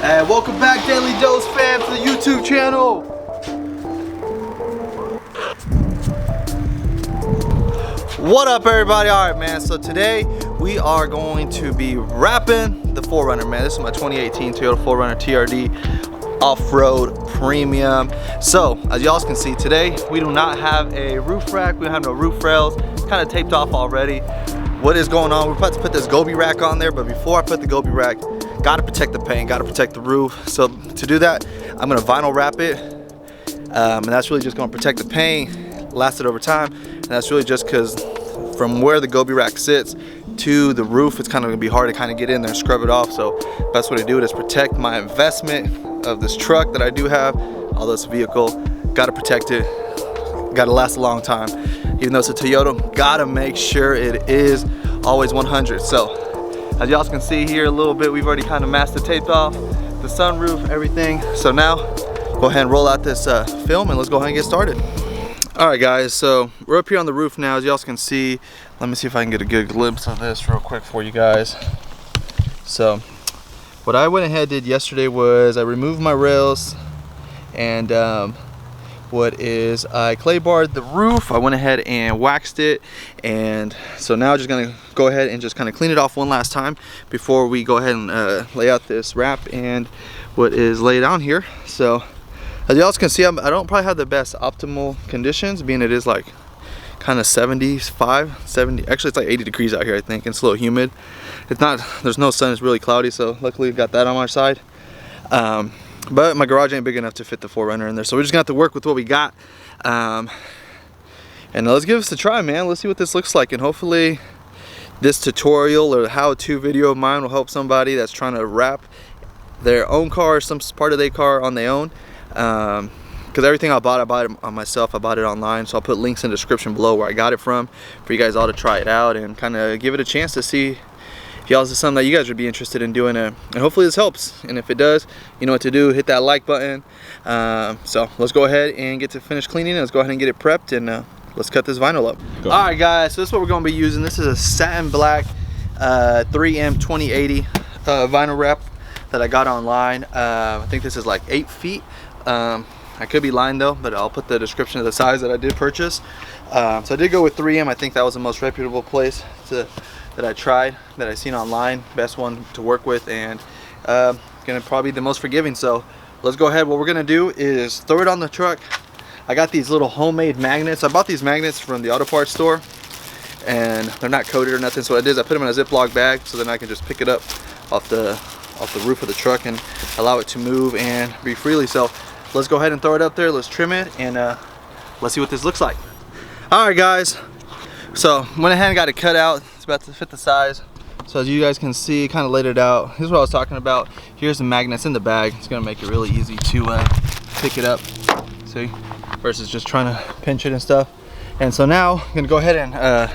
And welcome back, Daily Dose fam, to the YouTube channel. What up, everybody? All right, man. So today we are going to be wrapping the 4Runner, man. This is my 2018 Toyota 4Runner TRD off-road premium. So as y'all can see, today we do not have a roof rack. We don't have no roof rails. Kind of taped off already. What is going on? We're about to put this goby rack on there, but before I put the goby rack, gotta protect the paint, gotta protect the roof. So to do that, I'm gonna vinyl wrap it, and that's really just gonna protect the paint, last it over time. And that's really just because from where the goby rack sits to the roof, it's kind of gonna be hard to kind of get in there and scrub it off. So best way to do it is protect my investment of this truck that I do have, all this vehicle. Gotta protect it, gotta last a long time. Even though it's a Toyota, gotta make sure it is always 100. So as y'all can see here a little bit, we've already kind of master taped off the sunroof, everything. So now go ahead and roll out this film and let's go ahead and get started. All right guys, so we're up here on the roof now. As y'all can see, let me see if I can get a good glimpse of this real quick for you guys. So what I went ahead and did yesterday was I removed my rails and I clay barred the roof. I went ahead and waxed it, and so now just gonna go ahead and just kind of clean it off one last time before we go ahead and lay out this wrap and what is laid on here. So as y'all can see, I don't probably have the best optimal conditions, being it is like kind of 75, 70, actually it's like 80 degrees out here, I think, and it's a little humid. It's not, there's no sun, it's really cloudy, so luckily we've got that on our side. But my garage ain't big enough to fit the 4Runner in there, so we're just gonna have to work with what we got. And let's give this a try, man. Let's see what this looks like, and hopefully this tutorial or how-to video of mine will help somebody that's trying to wrap their own car or some part of their car on their own. Because everything I bought it on myself. I bought it online, so I'll put links in the description below where I got it from for you guys all to try it out and kind of give it a chance to see if y'all, this is something that you guys would be interested in doing, and hopefully this helps. And if it does, you know what to do. Hit that like button. So let's go ahead and get to finish cleaning. Let's go ahead and get it prepped, and let's cut this vinyl up. All right guys, so this is what we're going to be using. This is a satin black 3M 2080 vinyl wrap that I got online. I think this is like 8 feet. I could be lying though, but I'll put the description of the size that I did purchase. So I did go with 3M. I think that was the most reputable place that I tried, that I seen online, best one to work with, and gonna probably be the most forgiving. So let's go ahead. What we're gonna do is throw it on the truck. I got these little homemade magnets. I bought these magnets from the auto parts store, and they're not coated or nothing. So what I did is I put them in a Ziploc bag, so then I can just pick it up off the roof of the truck and allow it to move and breathe freely. So let's go ahead and throw it up there. Let's trim it, and let's see what this looks like. All right guys, so went ahead and got it cut out. It's about to fit the size. So as you guys can see, kind of laid it out. Here's what I was talking about. Here's the magnets in the bag. It's gonna make it really easy to pick it up, see, versus just trying to pinch it and stuff. And so now I'm gonna go ahead and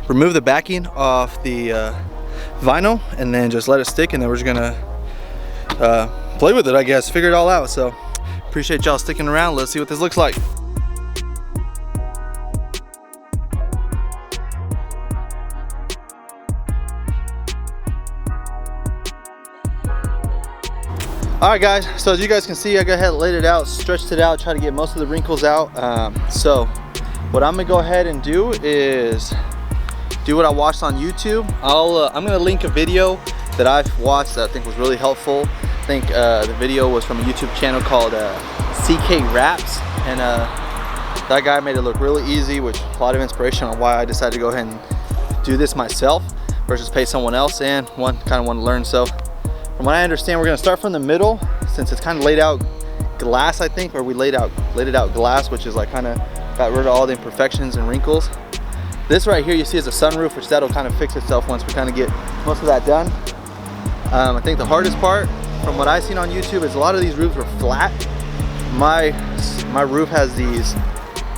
remove the backing off the vinyl, and then just let it stick, and then we're just gonna play with it, I guess, figure it all out. So appreciate y'all sticking around. Let's see what this looks like. All right guys, so as you guys can see, I go ahead and laid it out, stretched it out, try to get most of the wrinkles out. So what I'm gonna go ahead and do is do what I watched on YouTube. I'm gonna link a video that I've watched that I think was really helpful. I think the video was from a YouTube channel called CK Wraps, and that guy made it look really easy, which a lot of inspiration on why I decided to go ahead and do this myself versus pay someone else, and kind of want to learn. So from what I understand, we're gonna start from the middle, since it's kind of laid out glass, I think, or we laid it out glass, which is like kind of got rid of all the imperfections and wrinkles. This right here you see is a sunroof, which that'll kind of fix itself once we kind of get most of that done. I think the hardest part, from what I've seen on YouTube, is a lot of these roofs were flat. My roof has these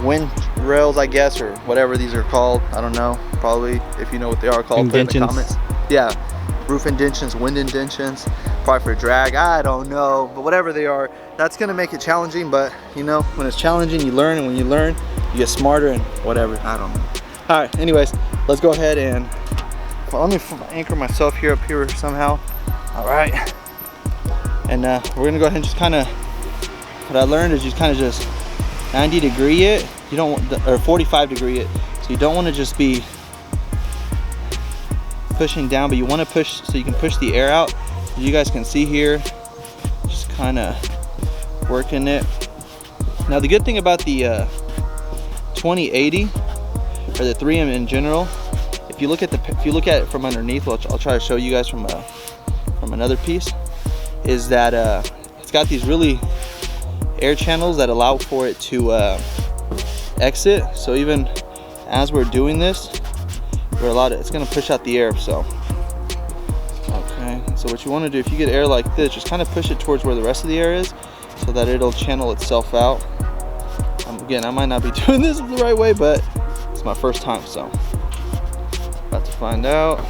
wind rails, I guess, or whatever these are called. I don't know. Probably, if you know what they are called, put in the comments. Yeah, roof indentions, wind indentions, probably for drag. I don't know, but whatever they are, that's gonna make it challenging. But you know, when it's challenging, you learn, and when you learn, you get smarter and whatever. I don't know. All right. Anyways, let's go ahead and let me anchor myself here up here somehow. All right. And we're gonna go ahead and just kind of, what I learned is you kind of just 90 degree it. You don't want, or 45 degree it. So you don't want to just be pushing down, but you want to push so you can push the air out. As you guys can see here, just kind of working it. Now the good thing about the 2080 or the 3M in general, if you look at it from underneath, I'll try to show you guys from another piece, is that it's got these really air channels that allow for it to exit. So even as we're doing this, it's going to push out the air. So okay, so what you want to do, if you get air like this, just kind of push it towards where the rest of the air is, so that it'll channel itself out. Again, I might not be doing this the right way, but it's my first time, so about to find out.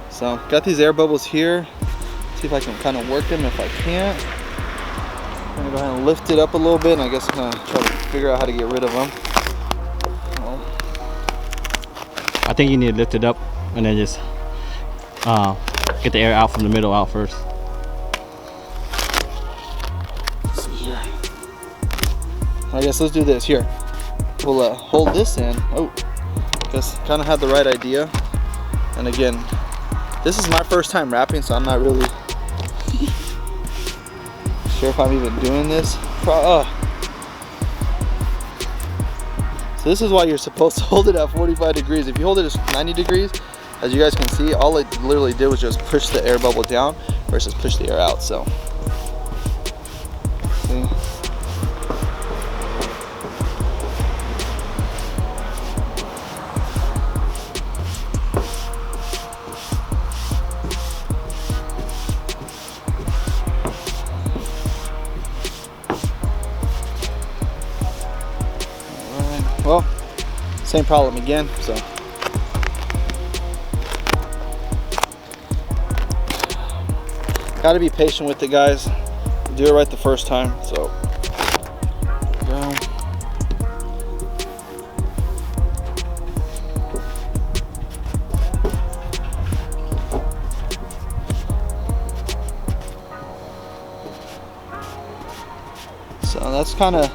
So got these air bubbles here. See if I can kind of work them. If I can't, I'm gonna go ahead and lift it up a little bit, and I guess I'm gonna try to figure out how to get rid of them. I think you need to lift it up and then just get the air out from the middle out first. Let's see here. I guess let's do this here. We'll hold this in. Oh, guess kind of had the right idea. And again, this is my first time rapping, so I'm not really sure if I'm even doing this. So this is why you're supposed to hold it at 45 degrees. If you hold it at 90 degrees, as you guys can see, all it literally did was just push the air bubble down versus push the air out. So, see? Well, same problem again, so. Gotta be patient with it, guys. Do it right the first time, so. Go. So that's kind of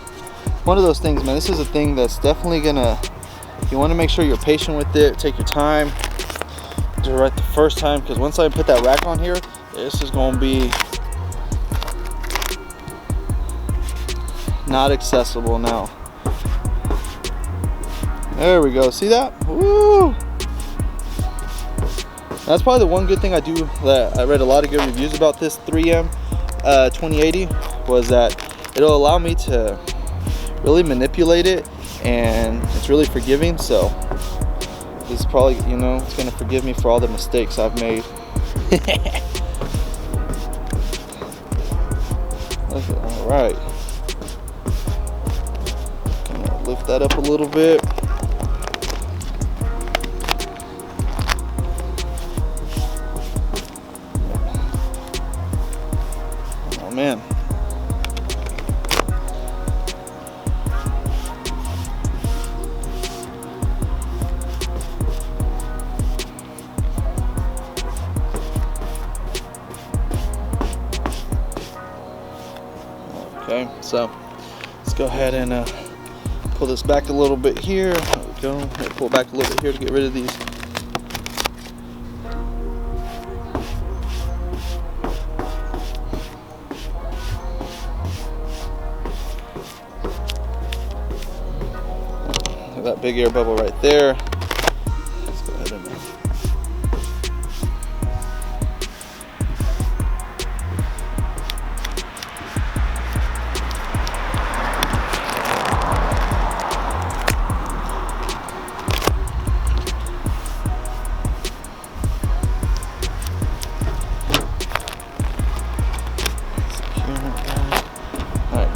one of those things, man. This is a thing that's definitely gonna, you want to make sure you're patient with it. Take your time, do it right the first time, because once I put that rack on here, this is gonna be not accessible now. There we go. See that? Woo! That's probably the one good thing I do, that I read a lot of good reviews about this 3M 2080, was that it'll allow me to really manipulate it, and it's really forgiving. So this is probably, you know, it's gonna forgive me for all the mistakes I've made. All right, gonna lift that up a little bit. Oh man. Okay, so let's go ahead and pull this back a little bit here. There we go. Pull back a little bit here to get rid of these. That big air bubble right there. Let's go ahead and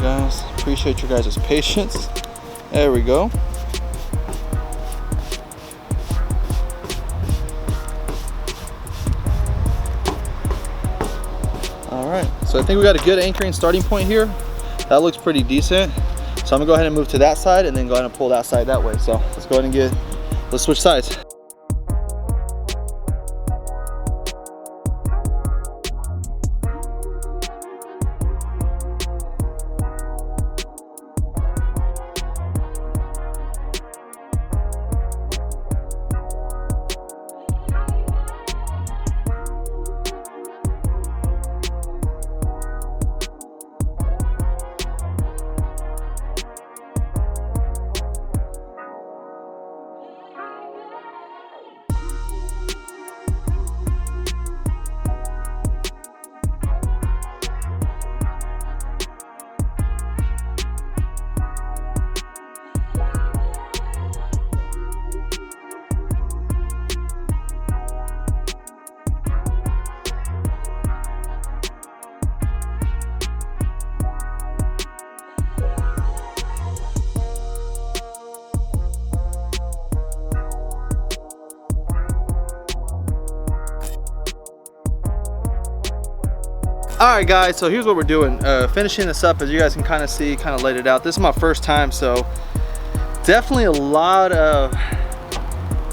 guys, appreciate your guys' patience. There we go. All right, so I think we got a good anchoring starting point here. That looks pretty decent. So I'm gonna go ahead and move to that side and then go ahead and pull that side that way. So let's go ahead and let's switch sides. Alright guys, so here's what we're doing. Finishing this up, as you guys can kind of see, kind of laid it out. This is my first time, so definitely a lot of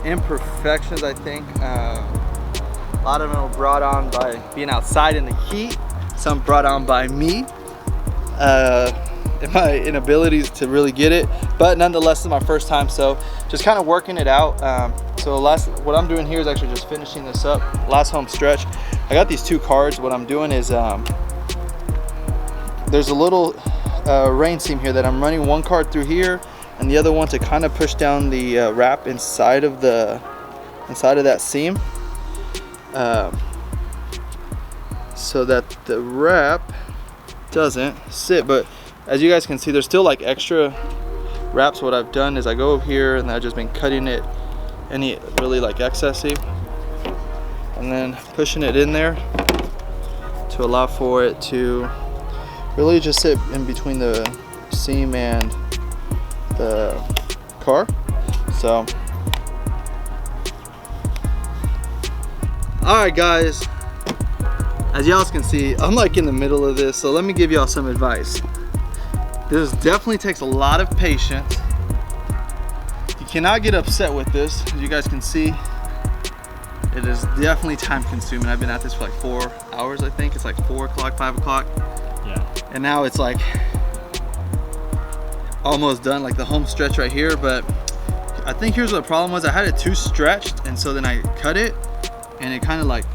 imperfections, I think. A lot of them were brought on by being outside in the heat. Some brought on by me. My inabilities to really get it, but nonetheless, this is my first time, so just kind of working it out. So what I'm doing here is actually just finishing this up. Last home stretch. I got these two cards. What I'm doing is there's a little rain seam here that I'm running one card through here and the other one to kind of push down the wrap inside of that seam, so that the wrap doesn't sit. But as you guys can see, there's still like extra wraps. What I've done is I go over here and I've just been cutting it any really like excessive and then pushing it in there to allow for it to really just sit in between the seam and the car. So alright guys, as y'all can see, I'm like in the middle of this, so let me give y'all some advice. This definitely takes a lot of patience. You cannot get upset with this. As you guys can see, it is definitely time consuming. I've been at this for like 4 hours, I think. It's like 4 o'clock, 5 o'clock. Yeah. And now it's like almost done, like the home stretch right here. But I think here's what the problem was. I had it too stretched, and so then I cut it and it kind of like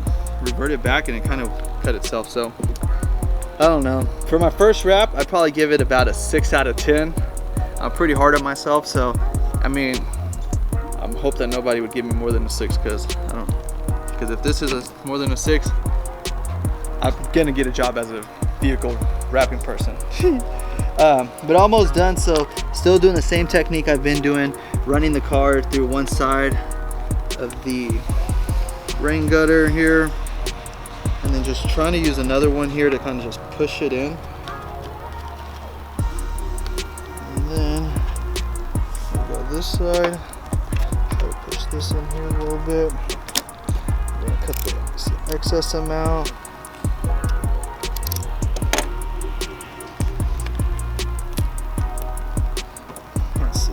reverted back and it kind of cut itself. So I don't know. For my first wrap, I'd probably give it about a 6 out of 10. I'm pretty hard on myself, so I mean, I hope that nobody would give me more than a 6, because if this is more than a 6, I'm gonna get a job as a vehicle wrapping person. But almost done. So still doing the same technique I've been doing, running the car through one side of the rain gutter here, and then just trying to use another one here to kind of just push it in. And then we'll go this side, try to push this in here a little bit. I'm gonna cut the excess amount. Let's see.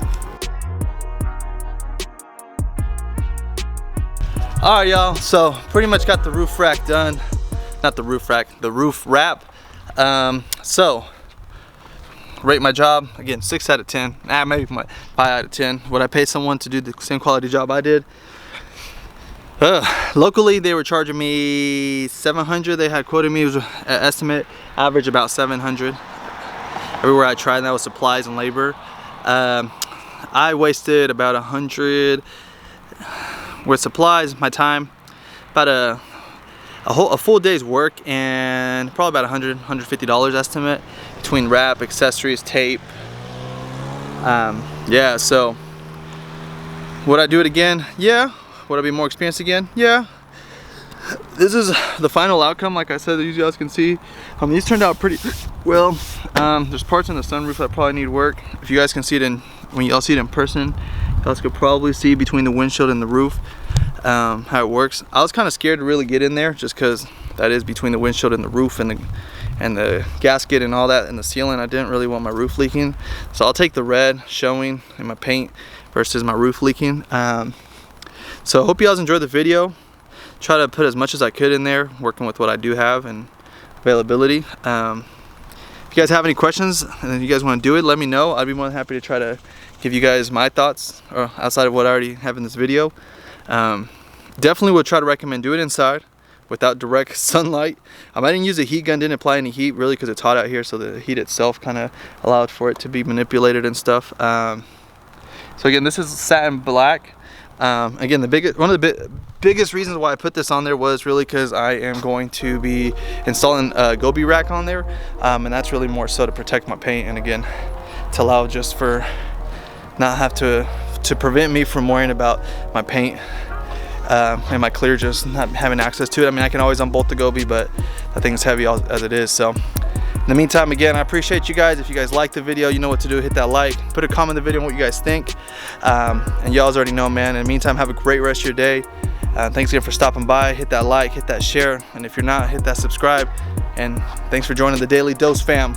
All right, y'all, so pretty much got the roof rack done. Not the roof rack, the roof wrap. So rate my job again, 6 out of 10. Maybe 5 out of 10. Would I pay someone to do the same quality job I did? Locally, they were charging me $700. They had quoted me, it was an estimate, average about $700. Everywhere I tried, and that was supplies and labor. I wasted about $100 with supplies, my time, about a full day's work, and probably about $150 estimate between wrap, accessories, tape. Yeah, so would I do it again? Yeah. Would I be more experienced again? Yeah. This is the final outcome. Like I said, you guys can see, these turned out pretty well. There's parts in the sunroof that probably need work. If you guys can see it when y'all see it in person, you guys could probably see between the windshield and the roof how it works. I was kind of scared to really get in there, just because that is between the windshield and the roof and the gasket and all that and the ceiling. I didn't really want my roof leaking, so I'll take the red showing in my paint versus my roof leaking. So I hope you guys enjoyed the video. Try to put as much as I could in there, working with what I do have and availability. If you guys have any questions and you guys want to do it, let me know. I'd be more than happy to try to give you guys my thoughts, or outside of what I already have in this video. Definitely would try to recommend do it inside without direct sunlight. I didn't use a heat gun, didn't apply any heat really, because it's hot out here, so the heat itself kind of allowed for it to be manipulated and stuff. So again, this is satin black. Again, one of the biggest reasons why I put this on there was really because I am going to be installing a Gobi rack on there, and that's really more so to protect my paint, and again, to allow just for not have to prevent me from worrying about my paint and my clear just not having access to it. I mean, I can always unbolt the Gobi, but that thing's heavy as it is. So in the meantime, again, I appreciate you guys. If you guys like the video, you know what to do. Hit that like, put a comment in the video on what you guys think, and y'all already know, man. In the meantime, have a great rest of your day. Thanks again for stopping by. Hit that like, hit that share, and if you're not, hit that subscribe. And thanks for joining the Daily Dose, fam.